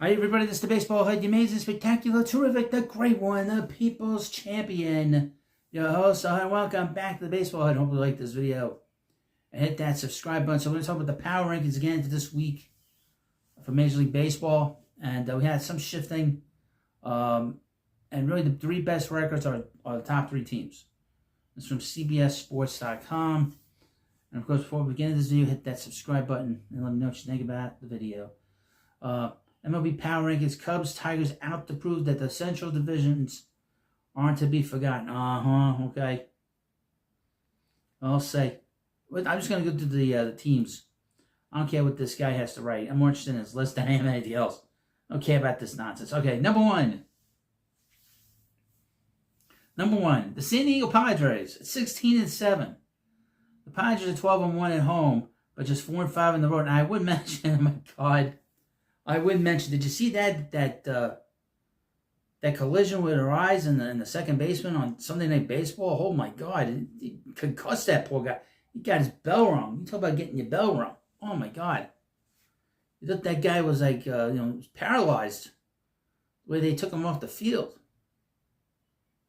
Hi everybody, this is the baseball head, the amazing, spectacular, terrific, the great one, the people's champion, your host, and welcome back to the baseball head. Hope you like this video and hit that subscribe button. So we're going to talk about the power rankings again for this week for Major League Baseball, and we had some shifting, and really the three best records are the top three teams. It's from CBSSports.com, and of course before we begin this video, hit that subscribe button and let me know what you think about the video. MLB Power Rankings, Cubs, Tigers out to prove that the Central Divisions aren't to be forgotten. Okay. I'll say. I'm just going to go through the teams. I don't care what this guy has to write. I'm more interested in his list than I am anything else. I don't care about this nonsense. Okay, number one. The San Diego Padres at 16-7. The Padres are 12-1 at home, but just 4-5 on the road. And I would mention, oh my God, did you see that collision with Horizon and the second baseman on Sunday Night Baseball? Oh my God, it concussed that poor guy. He got his bell rung. You talk about getting your bell rung. Oh my God. You thought that guy was like, paralyzed the way they took him off the field.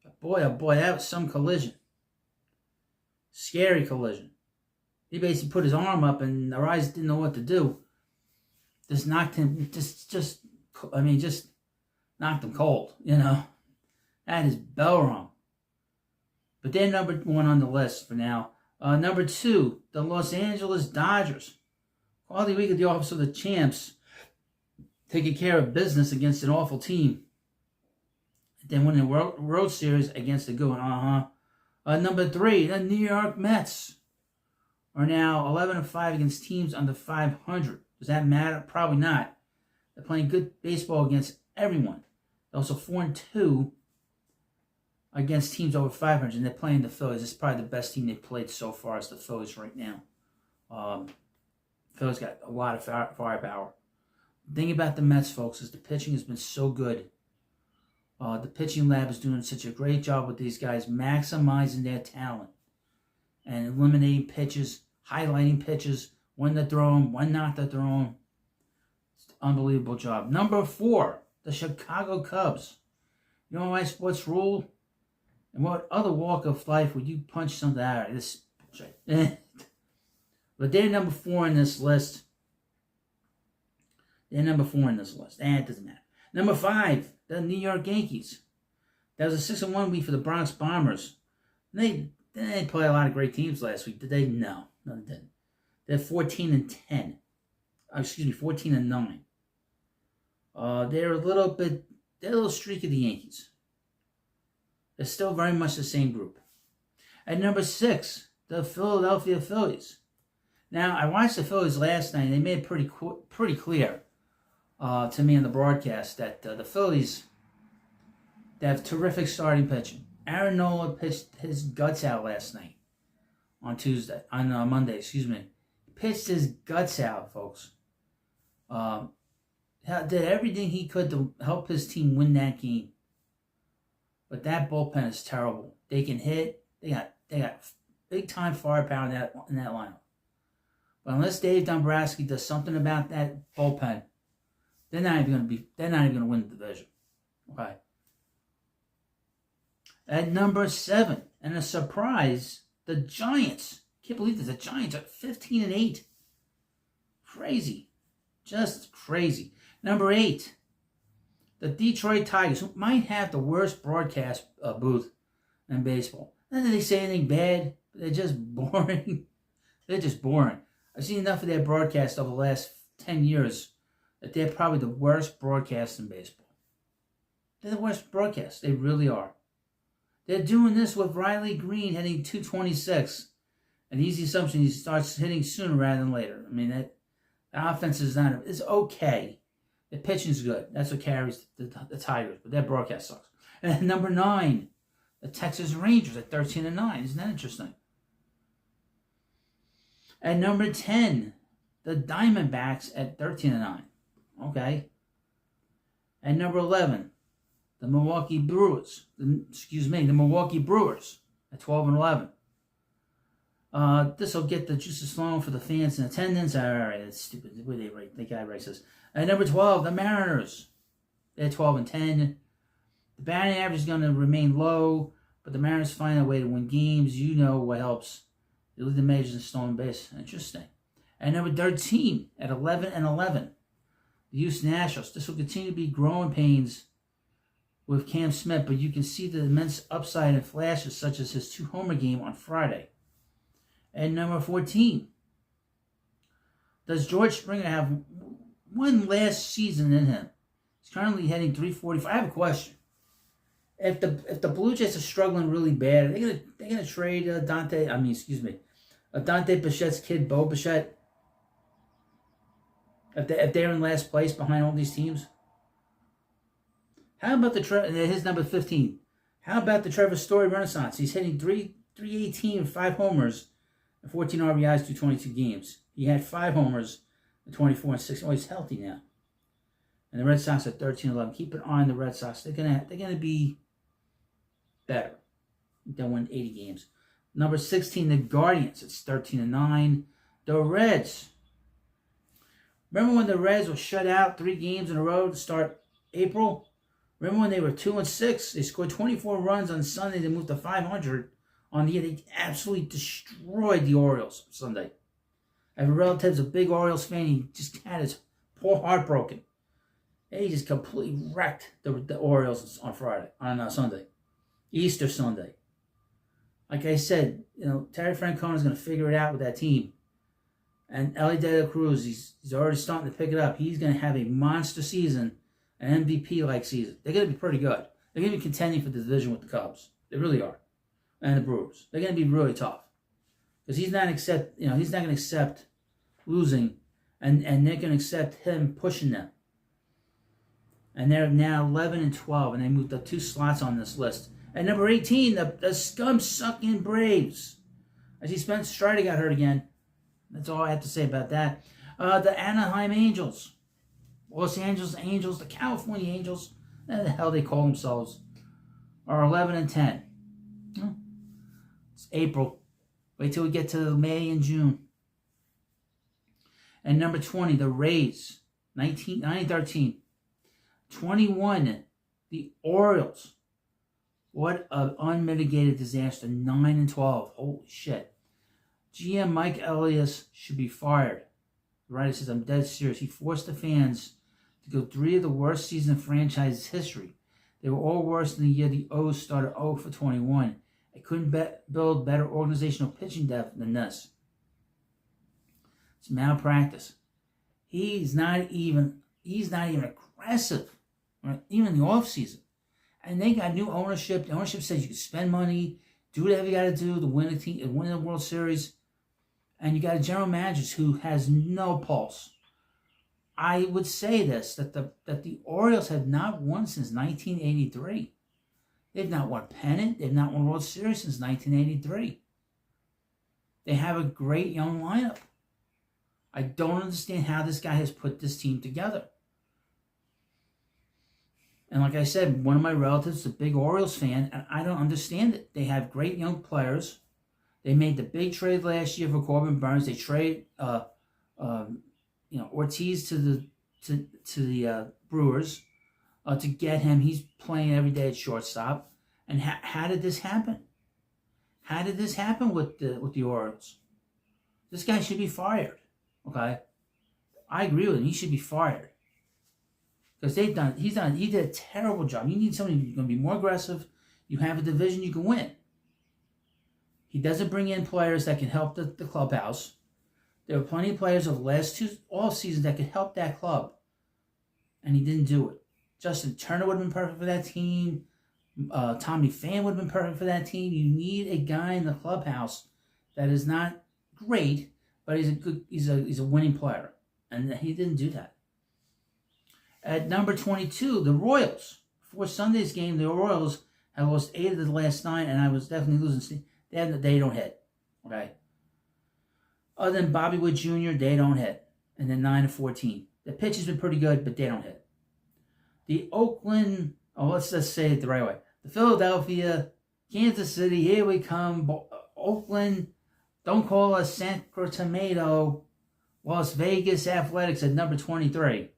But boy, oh boy, that was some collision. Scary collision. He basically put his arm up and Horizon didn't know what to do. Just knocked him, just knocked him cold, That is bell rung. But they're number one on the list for now. Number two, the Los Angeles Dodgers. Quality week at the office of the champs. Taking care of business against an awful team. Then winning the World Series against the good one. Number three, the New York Mets are now 11-5 against teams under 500. Does that matter? Probably not. They're playing good baseball against everyone. They're also 4-2 against teams over 500, and they're playing the Phillies. It's probably the best team they've played so far is the Phillies right now. Phillies got a lot of firepower. The thing about the Mets, folks, is the pitching has been so good. The pitching lab is doing such a great job with these guys, maximizing their talent and eliminating pitches, highlighting pitches, when to throw them, when not to throw them. It's an unbelievable job. Number four, the Chicago Cubs. You know my sports rule? And what other walk of life would you punch something out of this? But they're number four in this list. It doesn't matter. Number five, the New York Yankees. That was a 6-1 week for the Bronx Bombers. They didn't play a lot of great teams last week, did they? No, they didn't. They're 14-10. 14-9. They're a little streaky, the Yankees. They're still very much the same group. At number six, the Philadelphia Phillies. Now, I watched the Phillies last night, and they made it pretty clear to me in the broadcast that the Phillies, they have terrific starting pitching. Aaron Nola pitched his guts out last night on Monday. Pitched his guts out, folks. Did everything he could to help his team win that game. But that bullpen is terrible. They can hit. They got big time firepower in that lineup. But unless Dave Dombrowski does something about that bullpen, they're not even going to win the division. Okay. At number seven, and a surprise, the Giants. Can't believe this. The Giants are 15-8. Crazy. Just crazy. Number eight, the Detroit Tigers, who might have the worst broadcast booth in baseball. Not that they say anything bad, but they're just boring. I've seen enough of their broadcast over the last 10 years that they're probably the worst broadcast in baseball. They're the worst broadcast. They really are. They're doing this with Riley Green hitting 226. An easy assumption he starts hitting sooner rather than later. I mean, that offense it's okay. The pitching's good. That's what carries the Tigers, but their broadcast sucks. And at number 9, the Texas Rangers at 13-9. Isn't that interesting? At number 10, the Diamondbacks at 13-9. Okay. At number 11, the Milwaukee Brewers. The Milwaukee Brewers at 12-11. This will get the juices flowing for the fans in attendance. All right, that's stupid. The way they write, the guy writes this. At number 12, the Mariners. They're 12-10. The batting average is going to remain low, but the Mariners find a way to win games. You know what helps. They lead the majors in stolen base. Interesting. At number 13, at 11-11, the Houston Astros. This will continue to be growing pains with Cam Smith, but you can see the immense upside in flashes such as his 2-homer game on Friday. At number 14, does George Springer have one last season in him? He's currently hitting .345. I have a question. If the Blue Jays are struggling really bad, are they gonna trade Dante Bichette's kid, Bo Bichette? If they're in last place behind all these teams? How about his number 15? How about the Trevor Story Renaissance? He's hitting 318, 5 homers, and 14 RBIs through 22 games. He had 5 homers, and 24 and 6. Oh, he's healthy now. And the Red Sox are 13-11. Keep an eye on the Red Sox. They're gonna be better. They'll win 80 games. Number 16, the Guardians. It's 13-9. The Reds. Remember when the Reds were shut out 3 games in a row to start April? Remember when they were 2-6? They scored 24 runs on Sunday. They moved to 500 on the year. They absolutely destroyed the Orioles Sunday. I have a relative who's a big Orioles fan. He just had his poor heart broken. He just completely wrecked the Orioles on Sunday. Easter Sunday. Like I said, Terry Francona is going to figure it out with that team. And Ellie De La Cruz, he's already starting to pick it up. He's going to have a monster season, an MVP-like season. They're going to be pretty good. They're going to be contending for the division with the Cubs. They really are. And the Brewers. They're going to be really tough. Because he's not going to accept losing, and they're going to accept him pushing them. And they're now 11-12, and they moved up 2 slots on this list. At number 18, the scum-sucking Braves. I see Spencer Strider got hurt again. That's all I have to say about that. The Anaheim Angels. Los Angeles Angels, the California Angels, whatever the hell they call themselves, are 11-10. It's April. Wait till we get to May and June. And number 20, the Rays, 9-13. 21, the Orioles. What an unmitigated disaster, 9-12. Holy shit. GM Mike Elias should be fired. The writer says, I'm dead serious. He forced the fans to go 3 of the worst seasons in franchise history. They were all worse than the year the O's started 0-21. They couldn't build better organizational pitching depth than this. It's malpractice. He's not even aggressive, right? Even in the offseason. And they got new ownership. The ownership says you can spend money, do whatever you got to do to win the World Series. And you got a general manager who has no pulse. I would say this, that the Orioles have not won since 1983. They've not won a pennant. They've not won a World Series since 1983. They have a great young lineup. I don't understand how this guy has put this team together. And like I said, one of my relatives is a big Orioles fan, and I don't understand it. They have great young players. They made the big trade last year for Corbin Burns. They trade Ortiz to the Brewers to get him. He's playing every day at shortstop. And how did this happen? How did this happen with the Orioles? This guy should be fired. Okay, I agree with him. He should be fired because he did a terrible job. You need somebody who's going to be more aggressive. You have a division you can win. He doesn't bring in players that can help the clubhouse. There were plenty of players of the last 2 off seasons that could help that club, and he didn't do it. Justin Turner would have been perfect for that team. Tommy Pham would have been perfect for that team. You need a guy in the clubhouse that is not great, but he's a winning player, and he didn't do that. At number 22, the Royals. Before Sunday's game, the Royals had lost 8 of the last 9, and I was definitely losing. They don't hit. Okay. Other than Bobby Wood Jr., they don't hit. And then 9-14. The pitch has been pretty good, but they don't hit. The Oakland, let's just say it the right way. The Philadelphia, Kansas City, here we come. Oakland, Don't call us Sacro Tomato. Las Vegas Athletics at number 23.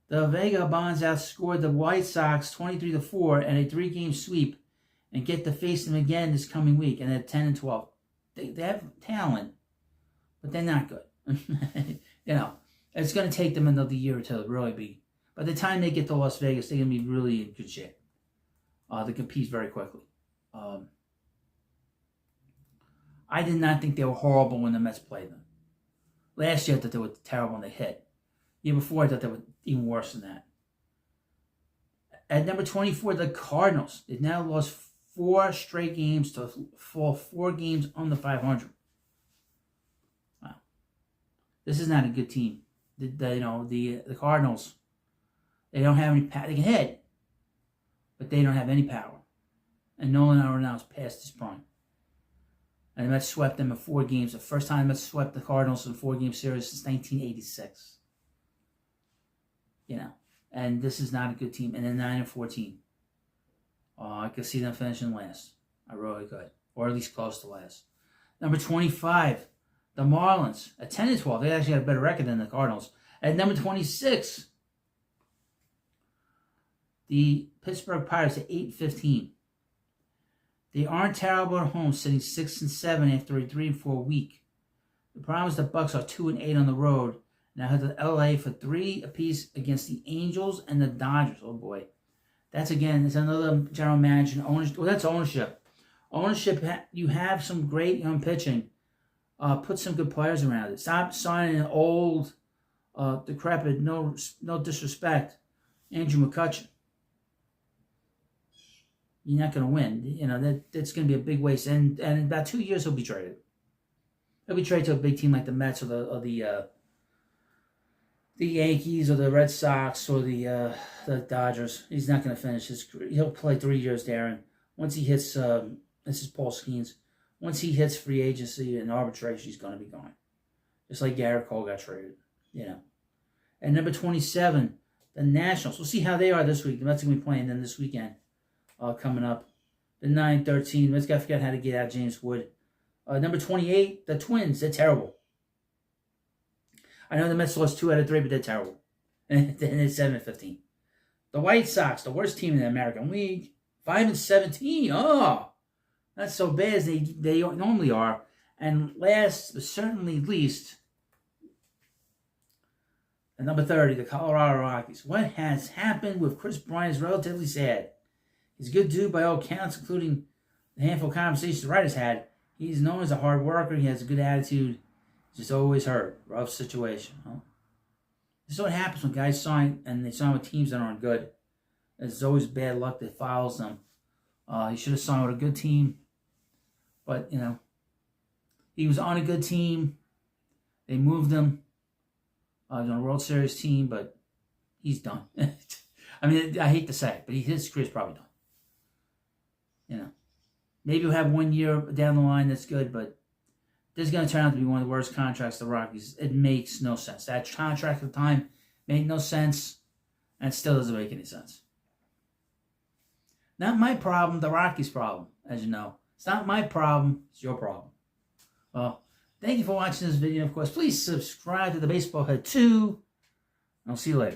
The Vagabonds outscored the White Sox 23-4 in a 3-game sweep and get to face them again this coming week, and at 10-12. They have talent, but they're not good. You know, it's going to take them another year to really be. By the time they get to Las Vegas, they're going to be really in good shape. They compete very quickly. I did not think they were horrible when the Mets played them. Last year, I thought they were terrible when they hit. The year before, I thought they were even worse than that. At number 24, the Cardinals. They've now lost 4 straight games to fall 4 games under 500. Wow. This is not a good team. The Cardinals, they don't have any power. They can hit, but they don't have any power. And Nolan Arenado's past his prime. And the Mets swept them in 4 games. The first time the Mets swept the Cardinals in a 4-game series since 1986. You know, and this is not a good team. And they're 9-14. I could see them finishing last. I really could. Or at least close to last. Number 25, the Marlins at 10-12. They actually had a better record than the Cardinals. At number 26, the Pittsburgh Pirates at 8-15. They aren't terrible at home, sitting 6-7 after a 3-4 week. The problem is the Bucks are 2-8 on the road. Now head to LA for 3 apiece against the Angels and the Dodgers. Oh boy, it's another general manager ownership. Well, that's ownership. Ownership. You have some great young pitching. Put some good players around it. Stop signing an old, decrepit, no disrespect, Andrew McCutchen. You're not going to win. You know, that's going to be a big waste. And in about 2 years, he'll be traded. He'll be traded to a big team like the Mets or the Yankees or the Red Sox or the Dodgers. He's not going to finish his career. He'll play 3 years there. And once he hits, this is Paul Skeens, once he hits free agency and arbitration, he's going to be gone. Just like Garrett Cole got traded. You know. And number 27, the Nationals. We'll see how they are this week. The Mets are going to be playing them this weekend. Coming up. The 9-13. Let's not forget how to get out James Wood. Number 28, the Twins. They're terrible. I know the Mets lost 2 out of 3, but they're terrible. And it's 7-15. The White Sox, the worst team in the American League. 5-17. Oh, not so bad as they normally are. And last, but certainly least, at number 30, the Colorado Rockies. What has happened with Chris Bryant is relatively sad. He's a good dude by all counts, including the handful of conversations the writers had. He's known as a hard worker. He has a good attitude. Just always hurt. Rough situation. Huh? This is what happens when guys sign, and they sign with teams that aren't good. There's always bad luck that follows them. He should have signed with a good team. But, you know, he was on a good team. They moved him. He's on a World Series team, but he's done. I mean, I hate to say it, but his career's probably done. You know, maybe we'll have 1 year down the line that's good, but this is going to turn out to be one of the worst contracts the Rockies. It makes no sense. That contract at the time made no sense, and it still doesn't make any sense. Not my problem, the Rockies' problem, as you know. It's not my problem, it's your problem. Well, thank you for watching this video. Of course, please subscribe to the Baseball Head 2. I'll see you later.